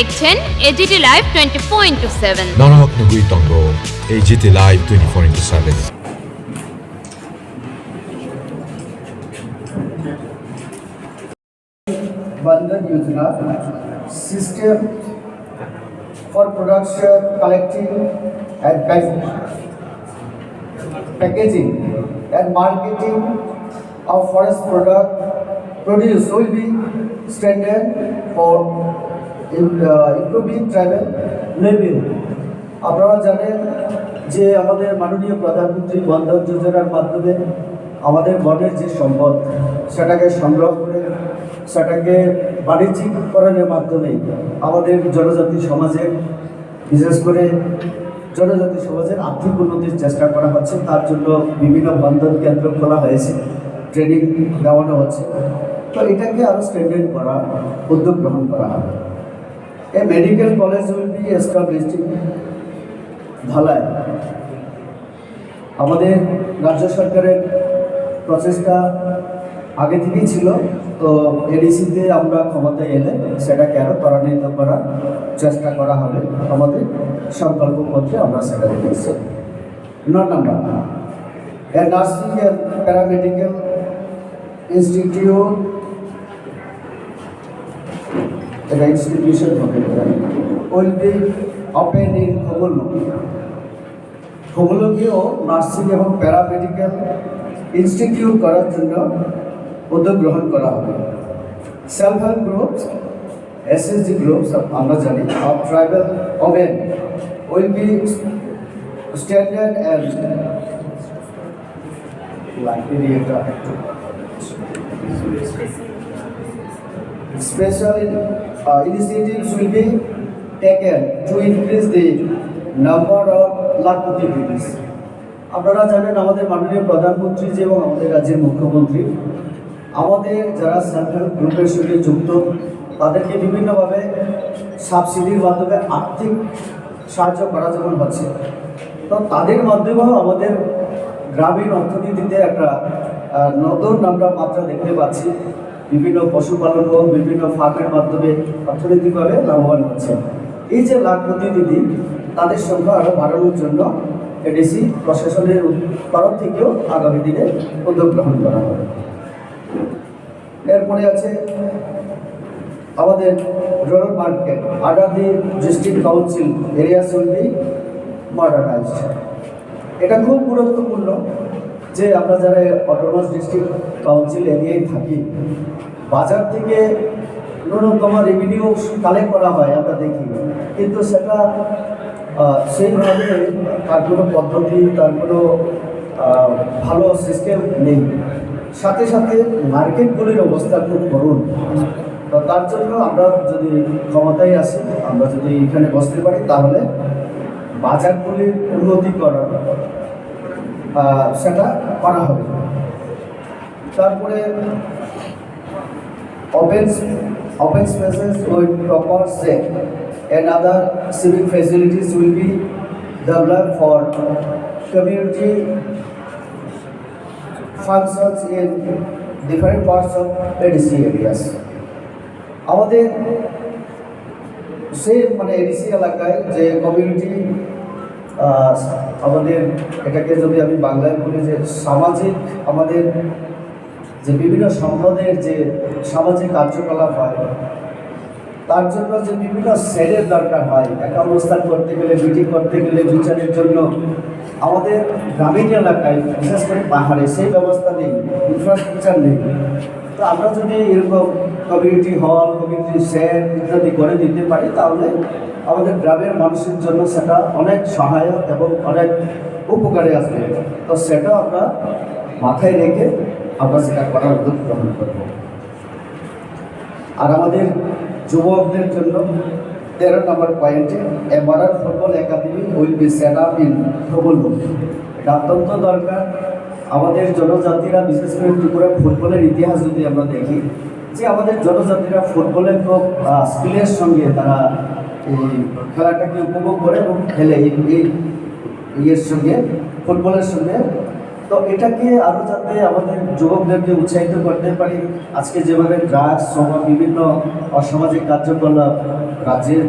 দেখছেন AGT live 24/7 99.7 AGT Live 24/7 Bandhan Yojana system for production, collecting and packaging and marketing of forest produce will be strengthened for improving travel level. আপনারা জানেন যে আমাদের মাননীয় প্রধানমন্ত্রী বন্ধন যোজনার মাধ্যমে আমাদের বনের যে সম্পদ সেটাকে সংগ্রহ করে সেটাকে বাণিজ্যিকরণের মাধ্যমে আমাদের জনজাতি সমাজের বিশেষ করে জনজাতি সমাজের আর্থিক উন্নতির চেষ্টা করা হচ্ছে। তার জন্য বিভিন্ন বন্ধন কেন্দ্র খোলা হয়েছে, ট্রেনিং দেওয়ানো হচ্ছে। তো এটাকে আরও স্ট্রেনথেন করা উদ্যোগ গ্রহণ করা হবে। A medical college will be established in Dhalai. আমাদের রাজ্য সরকারের প্রচেষ্টা আগে থেকেই ছিল, তো এডিসিতে আমরা ক্ষমতায় এলে সেটাকে আরও ত্বরান্বিত করার চেষ্টা করা হবে। আমাদের সংকল্পপত্রে আমরা সেটা দেখেছি। 9 নম্বর, a nursing and paramedical institute, এটা ইনস্টিটিউশন হবে, উইল বি ওপেন ইন খবরকেও নার্সিং এবং প্যারামেডিক্যাল ইনস্টিটিউট করার জন্য উদ্যোগ গ্রহণ করা হবে। Self help groups, SSG groups আমরা জানি of tribal women will be standard and special initiatives will be taken to increase the number of lakhpati village. আপনারা জানেন আমাদের মাননীয় প্রধানমন্ত্রী এবং আমাদের রাজ্যের মুখ্যমন্ত্রী আমাদের যারা সেলফ হেল্প গ্রুপের সঙ্গে যুক্ত তাদেরকে বিভিন্নভাবে সাবসিডির মাধ্যমে আর্থিক সাহায্য করা যেমন হচ্ছে, তো তাদের মাধ্যমেও আমাদের গ্রামীণ অর্থনীতিতে একটা নতুন আমরা মাত্রা দেখতে পাচ্ছি। বিভিন্ন পশুপালন ও বিভিন্ন ফার্মের মাধ্যমে অর্থনৈতিকভাবে লাভবান হচ্ছে। এই যে লাখপতি দিদি তাদের সংখ্যা আরও বাড়ানোর জন্য এডিসি প্রশাসনের তরফ থেকেও আগামী দিনে উদ্যোগ গ্রহণ করা হবে। এরপরে আছে আমাদের rural market under the district council areas will be modernised. এটা খুব গুরুত্বপূর্ণ যে আমরা যারা অটোনমাস ডিস্ট্রিক্ট কাউন্সিল এরিয়ায় থাকি বাজার থেকে ন্যূনতম রেভিনিউ কালেক্ট করা হয় আমরা দেখি, কিন্তু সেটা সেইভাবে তার কোনো পদ্ধতি তার কোনো ভালো সিস্টেম নেই। সাথে সাথে মার্কেটগুলির অবস্থা খুব করুণ। তো তার জন্য আমরা যদি ক্ষমতায় আসি, আমরা যদি এখানে বসতে পারি তাহলে বাজারগুলির উন্নতি করা সেটা করা হবে। তারপরে open spaces with proper shade and other civic facilities will be developed for community functions in different parts of ADC areas. আমাদের সেই এডিসি এলাকায় যে কমিউনিটি আমাদের এটাকে যদি আমি বাংলায় বলি যে সামাজিক আমাদের যে বিভিন্ন সম্পদের যে সামাজিক কার্যকলাপ হয় তার জন্য যে বিভিন্ন সেলের দরকার হয়, একটা অনুষ্ঠান করতে গেলে মিটিং করতে গেলে বিচারের জন্য আমাদের গ্রামীণ এলাকায় বিশেষ করে পাহাড়ে সেই ব্যবস্থা নেই, ইনফ্রাস্ট্রাকচার নেই। তো আমরা যদি এরকম কমিউনিটি হল কমিউনিটি সেট ইত্যাদি করে দিতে পারি তাহলে আমাদের গ্রামের মানুষের জন্য সেটা অনেক সহায়ক এবং অনেক উপকারে আসবে। তো সেটা আমরা মাথায় রেখে আমরা সেটা করার উদ্যোগ গ্রহণ করব। আর আমাদের যুবকদের জন্য 13 নম্বর পয়েন্টে a modern football academy will be set up in Prabalpur. এটা অত্যন্ত দরকার। আমাদের জনজাতিরা বিশেষ করে ত্রিপুরা ফুটবলের ইতিহাস যদি আমরা দেখি যে আমাদের জনজাতিরা ফুটবলের খুব স্কিলের সঙ্গে তারা এই খেলাটাকে উপভোগ করে এবং খেলে এই ইয়ের সঙ্গে ফুটবলের সঙ্গে। তো তো এটাকে আরও যাতে আমাদের যুবকদেরকে উৎসাহিত করতে পারি, আজকে যেভাবে ড্রাগস সহ বিভিন্ন অসামাজিক কার্যকলাপ রাজ্যের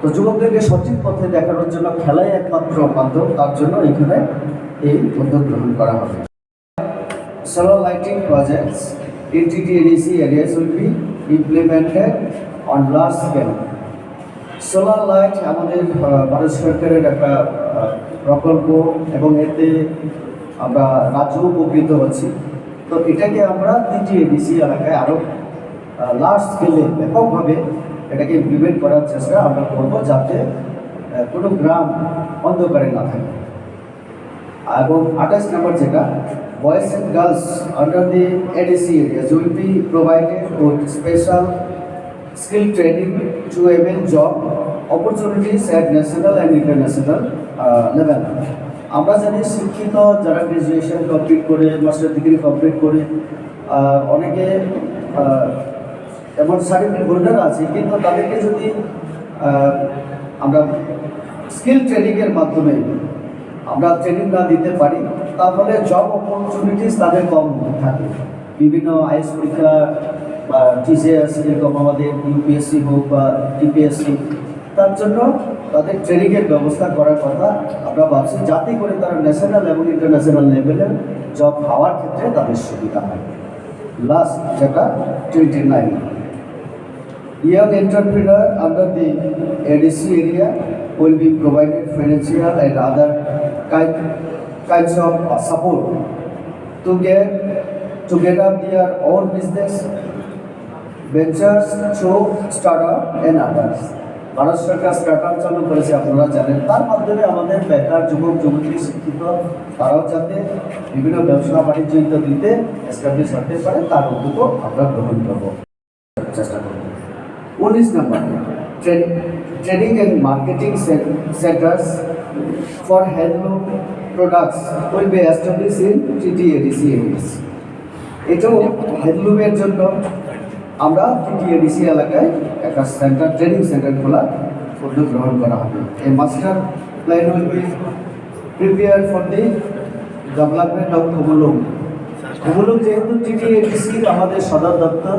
তো যুবকদেরকে সঠিক পথে দেখানোর জন্য খেলাই একমাত্র মাধ্যম, তার জন্য এখানে এই উদ্যোগ গ্রহণ করা হবে। Solar lighting projects in TTADC areas will be implemented on large scale. Solar light আমাদের ভারত সরকারের একটা প্রকল্প এবং এতে আমরা রাজ্য উপকৃত হচ্ছি। তো এটাকে আমরা TTADC এলাকায় আরও লার্জ স্কেলে ব্যাপকভাবে এটাকে ইমপ্লিমেন্ট করার চেষ্টা আমরা করবো, যাতে কোনো গ্রাম অন্ধকারে না থাকে। এবং 28 নম্বর যেটা, boys and girls under the ADC areas will be provided with special skill training to avail job opportunities at national and international level. আমরা জানি শিক্ষিত যারা গ্রাজুয়েশন কমপ্লিট করে, মাস্টার ডিগ্রি কমপ্লিট করে, অনেকে এমন সার্টিফিকেট হোল্ডার আছে, কিন্তু তাদেরকে যদি আমরা স্কিল ট্রেনিংয়ের মাধ্যমে আমরা ট্রেনিং না দিতে পারি, তাহলে জব অপরচুনিটিস তাদের কম থাকে। বিভিন্ন আইএস পরীক্ষা বা টিসিএস এরকম আমাদের ইউপিএসসি হোক বা টিপিএসসি, তার জন্য তাদের ট্রেনিংয়ের ব্যবস্থা করার কথা আমরা ভাবছি, যাতে করে তারা ন্যাশনাল এবং ইন্টারন্যাশনাল লেভেলের জব পাওয়ার ক্ষেত্রে তাদের সুবিধা হয়। লাস্ট যেটা 29, young entrepreneur under the ADC area will be provided financial and other kinds of support to get up their own business ventures through startup and others. Bharat Sarkar startup চালু করেছে, আপনারা জানেন। তার মাধ্যমে আমাদের বেকার যুবক যুবতী শিক্ষিত তারাও যাতে বিভিন্ন ব্যবসা বাণিজ্য ইত্যাদিতে এস্টাবলিশ হতে পারে, তার উদ্যোগও আমরা গ্রহণ করবো, চেষ্টা করব। 19 নম্বর, training and marketing centres for handloom products will be establish in TTADC areas. এটাও হ্যান্ডলুমের জন্য আমরা TTADC এলাকায় একটা সেন্টার, ট্রেনিং সেন্টার খোলার উদ্যোগ গ্রহণ করা হবে। এই master plan will be prepare for the development of Khumulung. Khumulung যেহেতু TTADC আমাদের সদর দপ্তর,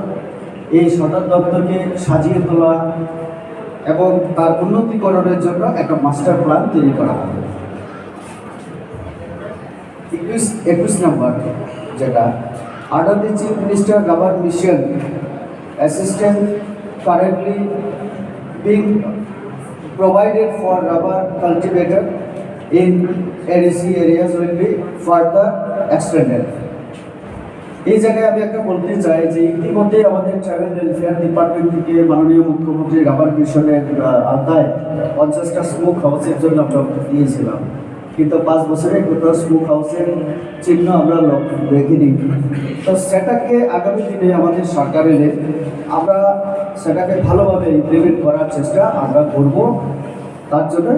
এই সদর দপ্তরকে সাজিয়ে তোলা এবং তার উন্নতিকরণের জন্য একটা মাস্টার প্ল্যান তৈরি করা হবে। 21 নম্বর যেটা, under the chief minister rubber mission assistance currently being provided for rubber cultivator in ADC areas will be further extended. এই জায়গায় আমি একটা বলতে চাই যে ইতিমধ্যে আমাদের ট্রাইবাল ওয়েলফেয়ার ডিপার্টমেন্ট থেকে মাননীয় মুখ্যমন্ত্রী রাবার মিশনের আওতায় 50টা স্মোক হাউসের জন্য আমরা দিয়েছিলাম, কিন্তু 5 বছরে কোথাও স্মোক হাউসের চিহ্ন আমরা দেখিনি। তো সেটাকে আগামী দিনে আমাদের সরকার এলে আমরা সেটাকে ভালোভাবে ইমপ্লিমেন্ট করার চেষ্টা আমরা করব, তার জন্য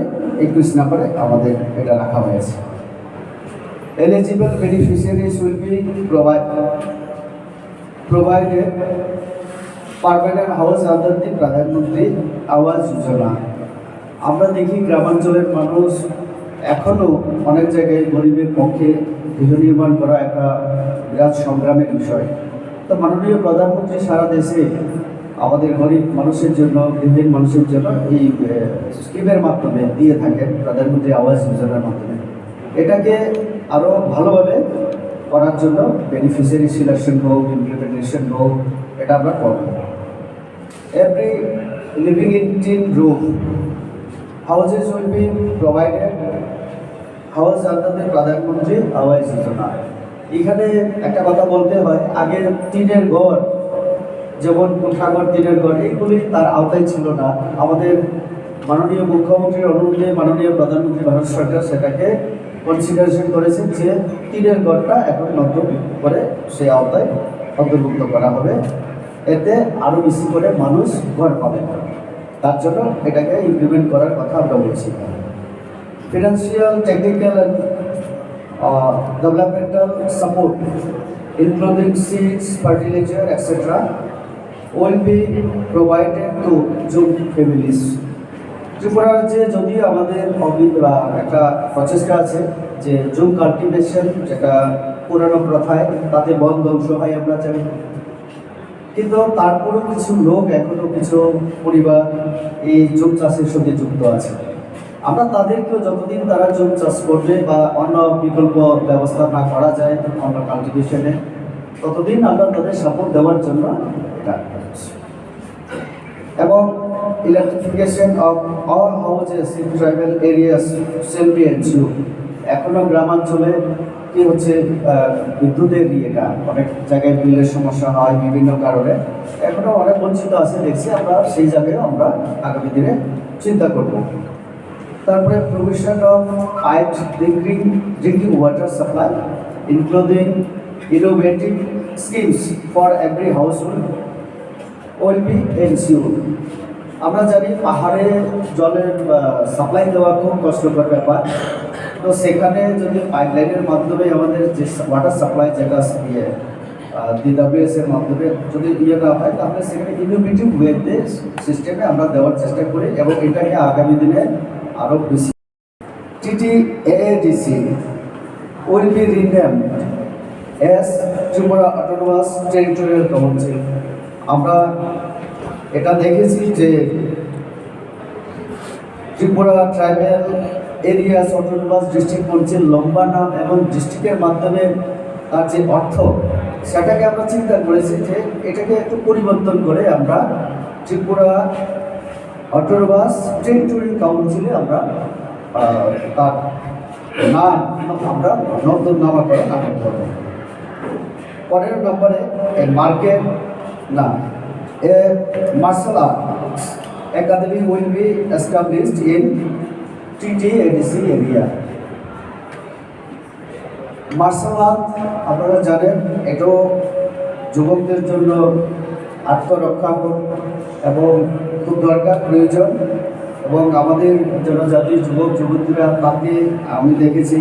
21 নম্বরে আমাদের এটা রাখা হয়েছে। Eligible beneficiaries will be provided permanent house under the Pradhan Mantri Awas Yojana. আমরা দেখি গ্রামাঞ্চলের মানুষ এখনও অনেক জায়গায় গরিবের পক্ষে গৃহ নির্মাণ করা একটা বিরাট সংগ্রামের বিষয়। তো মাননীয় প্রধানমন্ত্রী সারা দেশে আমাদের গরিব মানুষের জন্য, গৃহহীন মানুষের জন্য এই স্কিমের মাধ্যমে দিয়ে থাকেন, প্রধানমন্ত্রী আবাস যোজনার মাধ্যমে। এটাকে আরও ভালোভাবে করার জন্য বেনিফিশিয়ারি সিলেকশন হোক, ইমপ্লিমেন্টেশন হোক, এটা আমরা করব। Every living in tin room houses will be provided house under the প্রধানমন্ত্রী আবাস যোজনা। এখানে একটা কথা বলতে হয়, আগে টিনের ঘর, যেমন কোঠাঘর, টিনের ঘর, এইগুলি তার আওতায় ছিল না। আমাদের মাননীয় মুখ্যমন্ত্রীর অনুরোধে মাননীয় প্রধানমন্ত্রী ভারত সরকার সেটাকে কনসিডারেশন করেছেন যে টিনের ঘরটা এখন নতুন করে সেই আওতায় অন্তর্ভুক্ত করা হবে, এতে আরও বেশি করে মানুষ ঘর পাবে। তার জন্য এটাকে ইমপ্লিমেন্ট করার কথা আমরা বলছি। Financial, technical and developmental support including seeds, fertilizer, etc. will be provided to Jung families. Tripura রাজ্যে যদিও আমাদের একটা প্রচেষ্টা আছে যে জুম কাল্টিভেশন, যেটা পুরানো প্রথায় তাতে বন ধ্বংস হয় আমরা জানি, কিন্তু তারপরেও কিছু লোক এখনো কিছু পরিবার এই জুম চাষের সঙ্গে যুক্ত আছে। আমরা তাদেরকেও যতদিন তারা জুম চাষ করবে বা অন্য বিকল্প ব্যবস্থা না করা যায় অন্য কাল্টিভেশনে, ততদিন আমরা তাদের সাপোর্ট দেওয়ার জন্য এটা করছি। এবং electrification of all houses in tribal areas shall be ensured. এখনো গ্রামাঞ্চলে কি হচ্ছে, বিদ্যুতের ইয়েটা অনেক জায়গায় বিলের সমস্যা হয় বিভিন্ন কারণে, এখনো অনেক বঞ্চিত আছে দেখছি আমরা, সেই জায়গায় আমরা আগামী দিনে চিন্তা করব। তারপরে provision of pipe drinking water supply including innovative schemes for every household will be ensured. আমরা জানি পাহাড়ে জলের সাপ্লাই দেওয়া খুব কষ্টকর ব্যাপার, তো সেখানে যদি পাইপলাইনের মাধ্যমে আমাদের যে ওয়াটার সাপ্লাই যেটা ইয়ে DWS এর মাধ্যমে যদি ইয়ে না হয়, তাহলে সেখানে ইনোভেটিভ ওয়েতে সিস্টেমে আমরা দেওয়ার চেষ্টা করি এবং এটাকে আগামী দিনে আরও বেশি। TTAADC will be renamed as Tripura Autonomous Territorial Council। আমরা এটা দেখেছি যে Tripura tribal areas autonomous district council লম্বা নাম এবং ডিস্ট্রিক্টের মাধ্যমে তার যে অর্থ, সেটাকে আমরা চিন্তা করেছি যে এটাকে একটু পরিবর্তন করে আমরা ত্রিপুরা অটোনোমাস টেরিটরি কাউন্সিলে আমরা তার নাম আমরা নতুন নামকরণ করব। 15 নম্বরে মার্কেট না martial arts academy will be established in TTADC area। Martial art আপনারা জানেন, এটাও যুবকদের জন্য আত্মরক্ষা এবং খুব দরকার প্রয়োজন, এবং আমাদের জনজাতির যুবক যুবতীরা তাতে আমি দেখেছি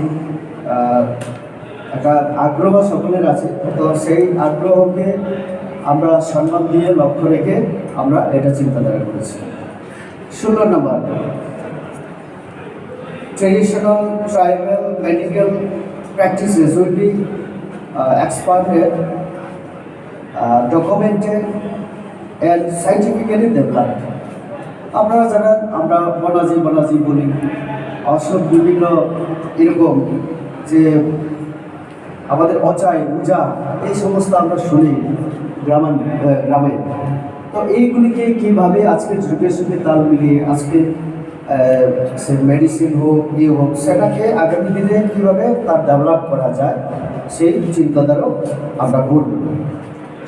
একটা আগ্রহ সকলের আছে, তো সেই আগ্রহকে আমরা সম্মান দিয়ে লক্ষ্য রেখে আমরা এটা চিন্তাধারা করেছি। 16 নম্বর traditional tribal medical practices will be expanded, documented and scientifically developed. আপনারা জানেন আমরা বনাজি বলি, অসব বিভিন্ন এরকম যে আমাদের অচাই উজা এই সমস্ত আমরা শুনি গ্রামে, তো এইগুলিকে কীভাবে আজকে যুগের সঙ্গে তাল মিলিয়ে আজকে সে মেডিসিন হোক হোক সেটাকে আগামী দিনে কীভাবে তার ডেভেলপ করা যায় সেই চিন্তাধারাও আমরা করব।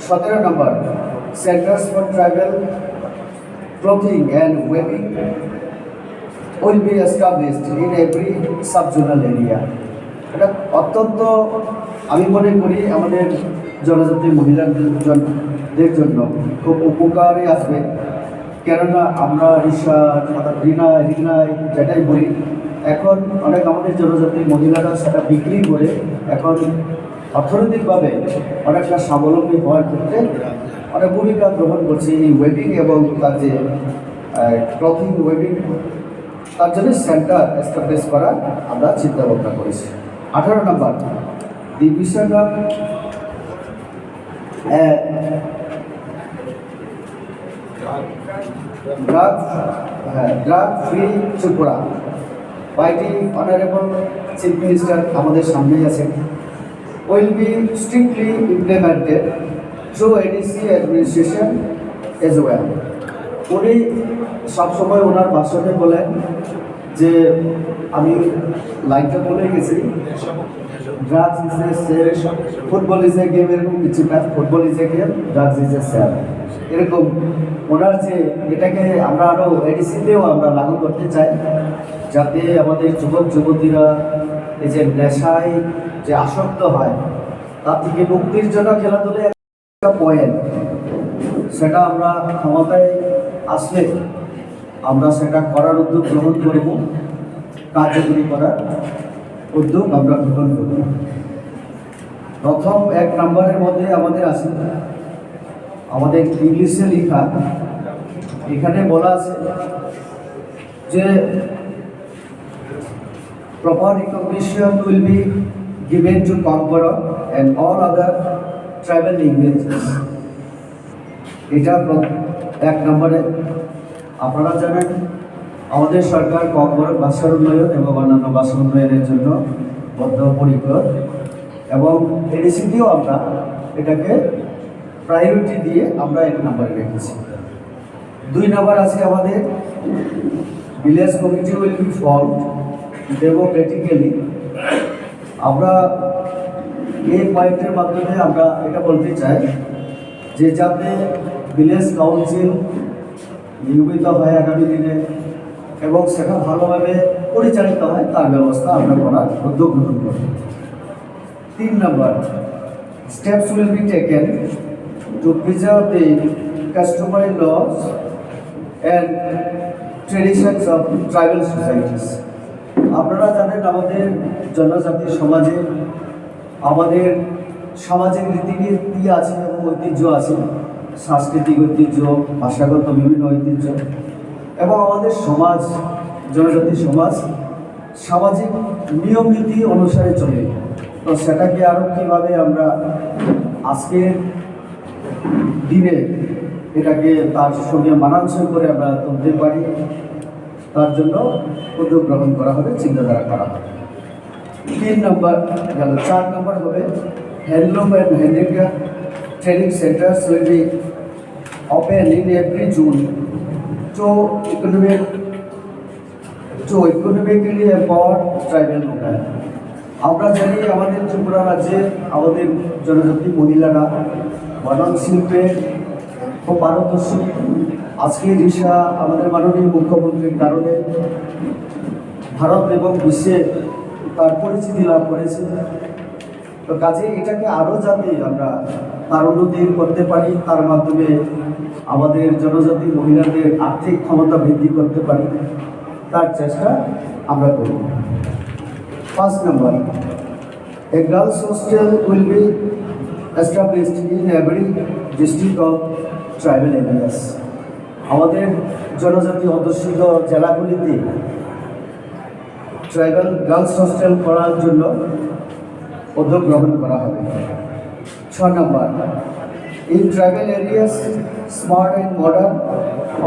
17 নম্বর centres for tribal clothing and ওয়েবিং will be established in every subzonal area. এটা অত্যন্ত আমি মনে করি আমাদের জনজাতি মহিলাদের জন্য খুব উপকারে আসবে, কেননা আমরা রিনায় যেটাই বলি, এখন অনেক আমাদের জনজাতির মহিলারা সেটা বিক্রি করে এখন অর্থনৈতিকভাবে অনেকটা স্বাবলম্বী হওয়ার ক্ষেত্রে অনেক ভূমিকা গ্রহণ করছে এই ওয়েবিং এবং তার যে ক্লথিং ওয়েবিং, তার জন্য সেন্টার এস্টাবলিশ করার আমরা চিন্তা ভাবনা করেছি। 18 নম্বর the mission of drug free Tripura by the honourable chief minister আমাদের সামনেই আছেন, will be strictly implemented through ADC administration as well. উনি সবসময় ওনার ভাষণে বলেন যে আমি লাইনটা বলে গেছি, drugs is a sell, football is a game, এরকম কিছুটা, football is a game, drugs is a sell, এরকম ওনার যে এটাকে আমরা আরও ADCতেও আমরা লাগু করতে চাই, যাতে আমাদের যুবক যুবতীরা এই যে নেশায় যে আসক্ত হয় তার থেকে মুক্তির জন্য খেলাধুলা একটা পয়েন্ট, সেটা আমরা ক্ষমতায় আসলে আমরা সেটা করার উদ্যোগ গ্রহণ করব, কার্যকরী করার উদ্যোগ আমরা গ্রহণ করব। প্রথম 1 নম্বরের মধ্যে আমাদের আছে আমাদের ইংলিশে লেখা, এখানে বলা আছে যে proper recognition will be given to Konkara and all other tribal languages. এটা এক নম্বরে। আপনারা জানেন আমাদের সরকার কঙ্কর ভাষার উন্নয়ন এবং অন্যান্য ভাষা উন্নয়নের জন্য বদ্ধপরিকর, এবং এডিসিতেও আমরা এটাকে প্রায়োরিটি দিয়ে আমরা এক নম্বরে রেখেছি। 2 নম্বর আছে আমাদের village committee will be formed democratically. আমরা এই পয়েন্টের মাধ্যমে আমরা এটা বলতে চাই যে যাতে ভিলেজ কাউন্সিল নিয়মিত হয় আগামী দিনে এবং সেটা ভালোভাবে পরিচালিত হয় তার ব্যবস্থা আমরা করার উদ্যোগ গ্রহণ করি। 3 নম্বর, steps will be taken to preserve the customary laws and traditions of tribal societies. আপনারা জানেন আমাদের জনজাতি সমাজে আমাদের সামাজিক রীতিনীতি আছে এবং ঐতিহ্য আছে, সাংস্কৃতিক ঐতিহ্য, ভাষাগত বিভিন্ন ঐতিহ্য, এবং আমাদের সমাজ জনজাতি সমাজ সামাজিক নিয়ম নীতি অনুসারে চলে। তো সেটাকে আরও কীভাবে আমরা আজকের দিনে এটাকে তার সঙ্গে মানানসই করে আমরা তুলতে পারি তার জন্য উদ্যোগ গ্রহণ করা হবে, চিন্তাধারা করা হবে। 3 নম্বর গেল। 4 নম্বর হবে handloom and handicraft training centres will be open in every June to economically empower tribal women. আমরা জানি আমাদের ত্রিপুরা রাজ্যে আমাদের জনজাতি মহিলারা বানান শিল্পে খুব পারদর্শী। আজকে রিসা আমাদের মাননীয় মুখ্যমন্ত্রীর কারণে ভারত এবং বিশ্বে তার পরিচিতি লাভ করেছে। তো কাজে এটাকে আরও যাতে আমরা তার উন্নতি করতে পারি, তার মাধ্যমে আমাদের জনজাতি মহিলাদের আর্থিক ক্ষমতা বৃদ্ধি করতে পারি, তার চেষ্টা আমরা করব। 5 নম্বর, a girls hostel will be established in every district of tribal areas. আমাদের জনজাতি অধ্যুষিত জেলাগুলিতে ট্রাইবাল গার্লস হোস্টেল করার জন্য উদ্যোগ গ্রহণ করা হবে। 6 নম্বর, in tribal areas smart and modern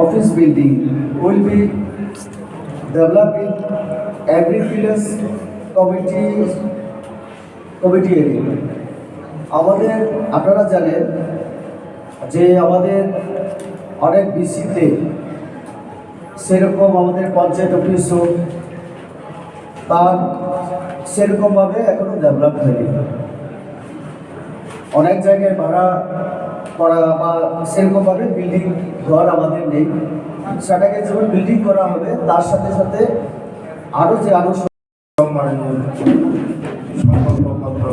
office building will be developed in every village committee area. আমাদের আপনারা জানেন যে আমাদের অনেক বিসিতে সেরকম আমাদের পঞ্চায়েত অফিস হোক তার সেরকমভাবে এখনো ডেভেলপ হয়নি। অনেক জায়গায় ভাড়া করা বা সেরকমভাবে বিল্ডিং ঘর আমাদের নেই। সেটাকে যেমন বিল্ডিং করা হবে তার সাথে সাথে আরও যে আরও সংকল্পপত্র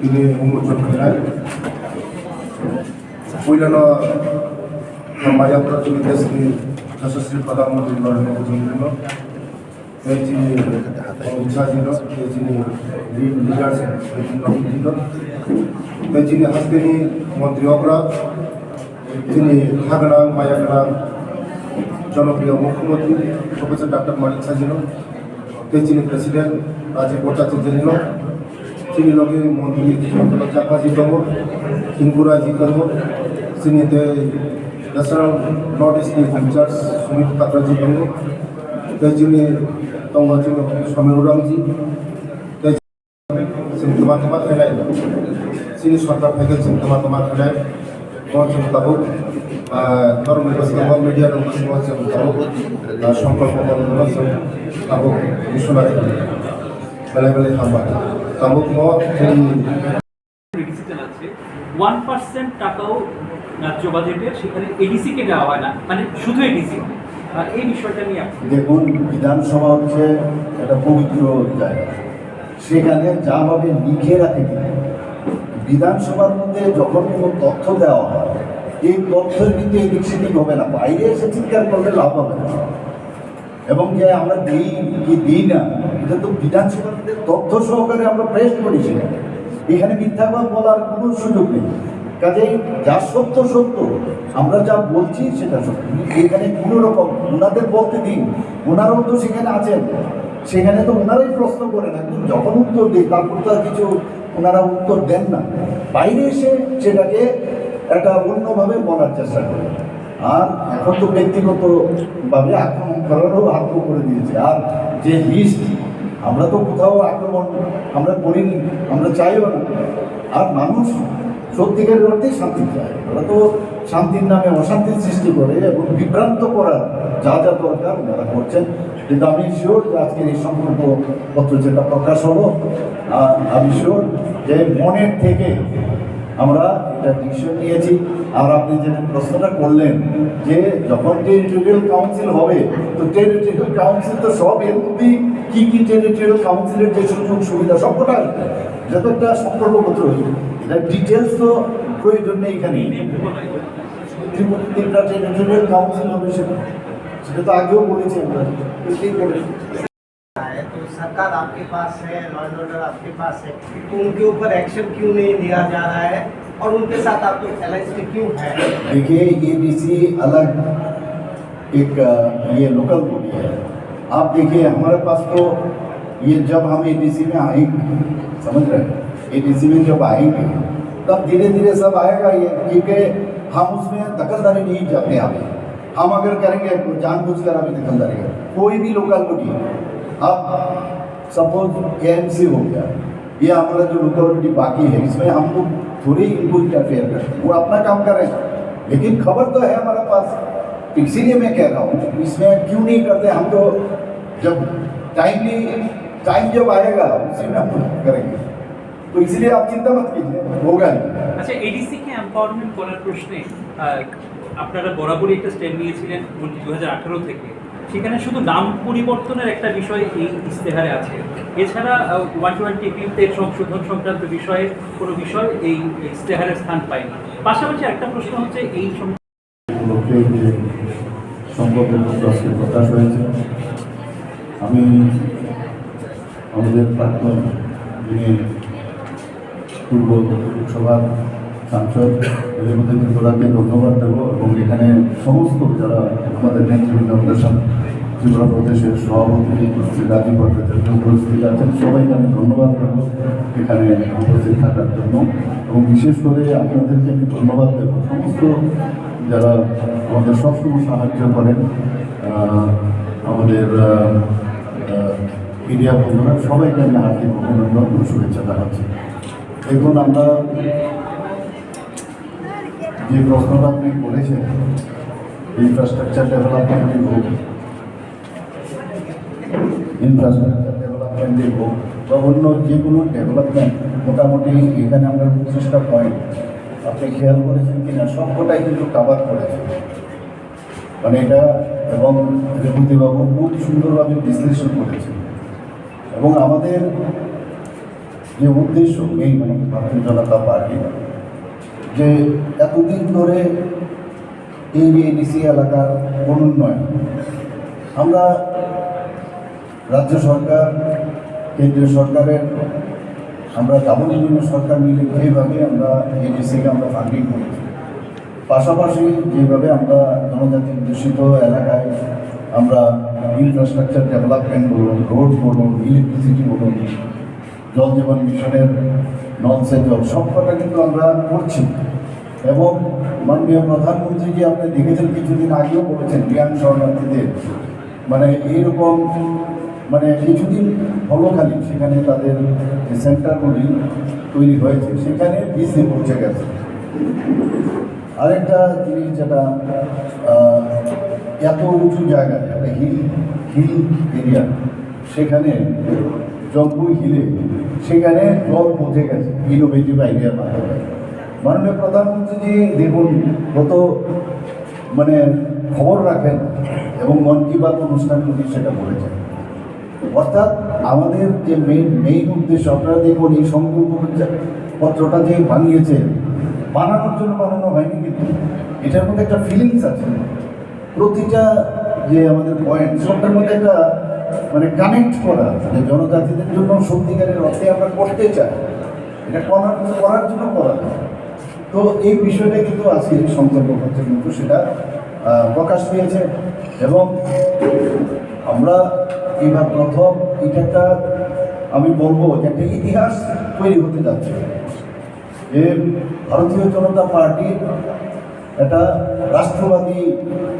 তিনি উন্মোচন করেন। पहिलानो माझ्या प्रतिनिधी यशस्वी प्रधानमंत्री नरेंद्र मोदींनो त्याची इच्छा दिलं, त्याची लिडरशिप दिलं, त्याची हस्तेनी मंत्री अग्रा তিনি হাগড়া মায়াগড়া জনপ্রিয় মুখ্যমন্ত্রী প্রফেসর ডক্টর মানিক সাজিনো তিনি প্রেসিডেন্ট রাজীব ভট্টাচার্য তিনি লগে মন্ত্রী চাপাজি দম কিঙ্কুরাজি দম তিনি national north east incharge Sumit কাকরাজি দম তিনি তঙ্গজি সমীরুরামজি তিনি তোমা খেলায় তিনি সরকার থেকে তোমা খেলায় tabuk normal basketball media dan semua tabuk সংকল্প tabuk বিশ্বনাথ বেলাবেলা খাবার tabuk mo ডিসিশন আছে 1% টাকাও রাজ্য বাজেটে সেখানে এডিসি কে দেওয়া হয় না, মানে শুধু এডিসি। এই বিষয়টা নিয়ে দেখুন, বিধানসভা হচ্ছে একটা পবিত্র জায়গা, সেখানে যা হবে লিখে রাখে বিধানসভার মধ্যে যখন কোনো তথ্য দেওয়া হয় এই তথ্যের কিন্তু এদিক সেদিক হবে না, বাইরে এসে চিৎকার করলে লাভ হবে না। এবং যে আমরা দিই কি দিই না এটা তো বিধানসভার মধ্যে তথ্য সহকারে আমরা প্রেস করি, সেখানে এখানে মিথ্যাবাদ বলার কোনো সুযোগ নেই। কাজেই যা সত্য সত্য, আমরা যা বলছি সেটা সত্য। এখানে কোনো রকম ওনাদের বলতে দিন, ওনারাও তো সেখানে আছেন, সেখানে তো ওনারাই প্রশ্ন করেন, একদম যখন উত্তর দিই তারপর তো আর কিছু ওনারা উত্তর দেন না, বাইরে এসে সেটাকে একটা অন্যভাবে বলার চেষ্টা করেন। আর এখন তো ব্যক্তিগতভাবে আক্রমণ করারও আগ্রহ করে দিয়েছে। আর যে লিস্ট, আমরা তো কোথাও আক্রমণ আমরা করিনি, আমরা চাইও না। আর মানুষ সত্যিকারের অর্থেই শান্তি চায়, ওরা তো শান্তির নামে অশান্তির সৃষ্টি করে এবং বিভ্রান্ত করার যা যা দরকার ওনারা করছেন। কিন্তু আমি শিওর যে আজকের এই সংকল্পপত্র যেটা প্রকাশ হলো, আমি শিওর যে মনের থেকে আমরা এটা ডিসিশন নিয়েছি। আর আপনি যে প্রশ্নটা করলেন যে যখন টেরিটোরিয়াল কাউন্সিল হবে, তো টেরিটোরিয়াল কাউন্সিল তো সব এর মধ্যেই কী কী টেরিটোরিয়াল কাউন্সিলের যে সুযোগ সুবিধা সবকটা এটা তো একটা সংকল্পপত্র হয়েছে, এটা ডিটেলস তো প্রয়োজন নেই এখানে। তিনটা টেরিটোরিয়াল কাউন্সিল হবে, সেটা তো আগেও বলেছি আমরা, বলেছি। है तो सरकार आपके पास है, लॉ एंड ऑर्डर आपके पास है, तो उनके ऊपर एक्शन क्यों नहीं लिया जा रहा है और उनके साथ आपको एलायंस क्यों है? देखिए एडीसी अलग एक ये लोकल बॉडी है। आप देखिए हमारे पास तो ये जब हम एडीसी में आएंगे, समझ रहे हैं, एडीसी में जब आएंगे तब धीरे धीरे सब आएगा ये, क्योंकि हम उसमें दखलदारी नहीं चाहते। हम अगर करेंगे जानबूझकर अभी दखलदारी करें कोई भी लोकल बॉडी, अब सपोज एएमसी हो गया या हमारा जो लोकलिटी बाकी है, इसमें हम लोग थोड़ी इनको इंटरफेयर करते हैं, वो अपना काम करें, लेकिन खबर तो है हमारे पास। इसीलिए मैं कह रहा हूँ इसमें क्यों नहीं करते हम, तो जब टाइम जब आएगा उसी में हम करेंगे, तो इसलिए आप चिंता मत कीजिए, होगा नहीं। আচ্ছা, এডিসি কে এম্পাওয়ারমেন্ট করার প্রশ্নে আপনারা বরাবরই একটা স্ট্যান্ড নিয়েছিলেন 2018 থেকে, সেখানে শুধু নাম পরিবর্তনের একটা বিষয় এই ইশতেহারে আছে, এছাড়া 120 সংশোধন সংক্রান্ত বিষয়ে কোনো বিষয় এই ইশতেহারের স্থান পায়নি। পাশাপাশি একটা প্রশ্ন হচ্ছে এই উপলক্ষে যে সংকল্পপত্র আজকে প্রকাশ হয়েছে, আমি আমাদের প্রাক্তন যিনি পূর্ব লোকসভার সাংসদ এদের মধ্যে ত্রিপুরাকে ধন্যবাদ দেবো এবং এখানে সমস্ত যারা আমাদের নেতৃবৃন্দ, আমাদের ত্রিপুরা প্রদেশের সভাপতি শ্রী রাজীব ভট্টাচার্য উপস্থিত আছেন, সবাইকে আমি ধন্যবাদ দেবো এখানে উপস্থিত থাকার জন্য। এবং বিশেষ করে আপনাদেরকে আমি ধন্যবাদ দেবো সমস্ত যারা আমাদের সবসময় সাহায্য করেন, আমাদের মিডিয়া বন্ধুরা, সবাইকে আমি হার্দিক অভিনন্দন ও শুভেচ্ছা জানাচ্ছি। দেখুন, আমরা যে প্রশ্নটা আপনি করেছেন ইনফ্রাস্ট্রাকচার ডেভেলপমেন্টের হোক, বা অন্য যে কোনো ডেভেলপমেন্ট, মোটামুটি এখানে আমরা 25টা পয়েন্ট আপনি খেয়াল করেছেন কিনা সবকটাই কিন্তু কাভার করেছে, মানে এটা। এবং রেবতীবাবু খুব সুন্দরভাবে বিশ্লেষণ করেছেন। এবং আমাদের যে উদ্দেশ্য এই মানে ভারতীয় জনতা পার্টি, যে এতদিন ধরে এই এডিসি এলাকার অনুন্নয়ন আমরা রাজ্য সরকার, কেন্দ্রীয় সরকারের, আমরা ডাবল ইঞ্জিনের সরকার মিলে যেভাবে আমরা এডিসিকে আমরা ফান্ডিং করেছি, পাশাপাশি যেভাবে আমরা জনজাতি দূষিত এলাকায় আমরা ইনফ্রাস্ট্রাকচার ডেভেলপমেন্ট বলুন, রোড বলুন, ইলেকট্রিসিটি বলুন, জল জীবন মিশনের নলসে জল, সবকটা কিন্তু আমরা করছি। এবং মাননীয় প্রধানমন্ত্রীজি আপনি দেখেছেন কিছুদিন আগেও বলেছেন জ্ঞান শরণার্থীদের মানে এইরকম মানে কিছুদিন হলো খালি সেখানে তাদের যে সেন্টারগুলি তৈরি হয়েছে সেখানে বিসি পৌঁছে গেছে। আরেকটা জিনিস যেটা এত উঁচু জায়গায় একটা হিল এরিয়া, সেখানে জম্বু হিলে সেখানে জল পৌঁছে গেছে ইনোভেটিভ আইডিয়ার মাধ্যমে। মাননীয় প্রধানমন্ত্রীজি দেখুন কত মানে খবর রাখেন এবং মন কি বাত অনুষ্ঠানগুলি সেটা বলেছেন। অর্থাৎ আমাদের যে মেইন উদ্দেশ্য, আপনারা দেখুন এই সংকল্পপত্রটা যে বানিয়েছে, বানানোর জন্য বানানো হয়নি, কিন্তু এটার মধ্যে একটা ফিলিংস আছে, প্রতিটা যে আমাদের পয়েন্ট সবটার মধ্যে একটা মানে কানেক্ট করা, যে জনজাতিদের জন্য সত্যিকারের অর্থে আমরা করতে চাই, এটা করার জন্য করা। তো এই বিষয়টা কিন্তু আজকে সংকল্প হচ্ছে কিন্তু সেটা প্রকাশ পেয়েছে এবং আমরা এবার প্রথম এটা একটা আমি বলবো যে একটা ইতিহাস তৈরি হতে যাচ্ছে যে ভারতীয় জনতা পার্টির একটা রাষ্ট্রবাদী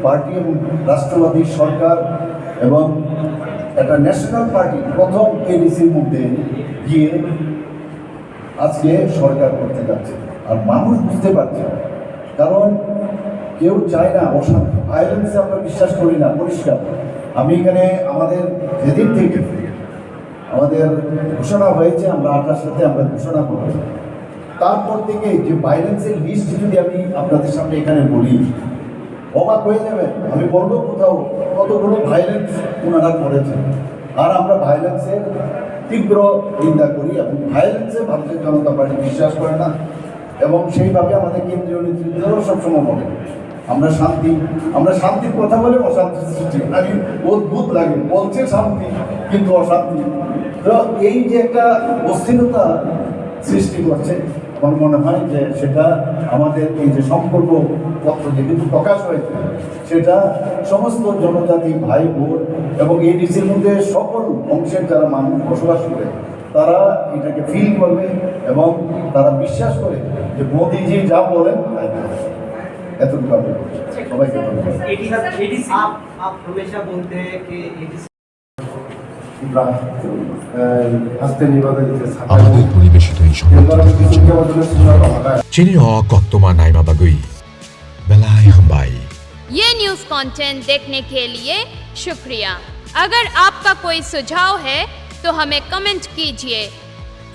পার্টি এবং রাষ্ট্রবাদী সরকার এবং একটা ন্যাশনাল পার্টি প্রথম এডিসির মধ্যে গিয়ে আজকে সরকার করতে যাচ্ছে। আর মানুষ বুঝতে পারছে, কারণ কেউ চায় না অশান্তি, ভায়োলেন্সে আমরা বিশ্বাস করি না, পরিষ্কার। আমি এখানে আমাদের যেদিন থেকে আমাদের ঘোষণা হয়েছে, আমরা 28 সাথে আমরা ঘোষণা করব, তারপর থেকে যে ভায়োলেন্সের লিস্ট যদি আমি আপনাদের সামনে এখানে বলি, অবাক হয়ে যাবেন। আমি বলবো কোথাও কতগুলো ভায়োলেন্স ওনারা করেছেন। আর আমরা ভায়োলেন্সের তীব্র নিন্দা করি এবং ভায়োলেন্সে ভারতীয় জনতা পার্টি বিশ্বাস করে না এবং সেইভাবে আমাদের কেন্দ্রীয় নেতৃত্বও সবসময় বলে আমরা শান্তির কথা বলে অশান্তি সৃষ্টি আমি অদ্ভুত লাগে, বলছে শান্তি কিন্তু অশান্তি। তো এই যে একটা অস্থিরতা সৃষ্টি করছে, আমার মনে হয় যে সেটা আমাদের এই যে সম্পর্ক পত্র যে কিন্তু প্রকাশ হয়েছে, সেটা সমস্ত জনজাতি ভাই বোন এবং এই ডিসির মধ্যে সকল অংশের যারা মানুষ বসবাস করে তারা এটাকে ফিল করবে এবং তারা বিশ্বাস করে যে মোদিজি যা বলেন তাই করেন। এতটুকু আমি বলছি। সবাইকে ধন্যবাদ। आप हमेशा बोलते हैं कि হাসতে নিবাদে আমাদের পরিবেশিত এই সংবাদ চিনিও কক্তমা নাইমা বাগুই বেলায় হাম্বাই। ये न्यूज़ कंटेंट देखने के लिए शुक्रिया। अगर आपका कोई सुझाव है तो हमें कमेंट कीजिए,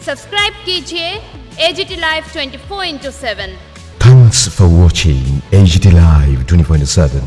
सब्सक्राइब कीजिए AGT Live 24/7। Thanks for watching AGT Live 24/7.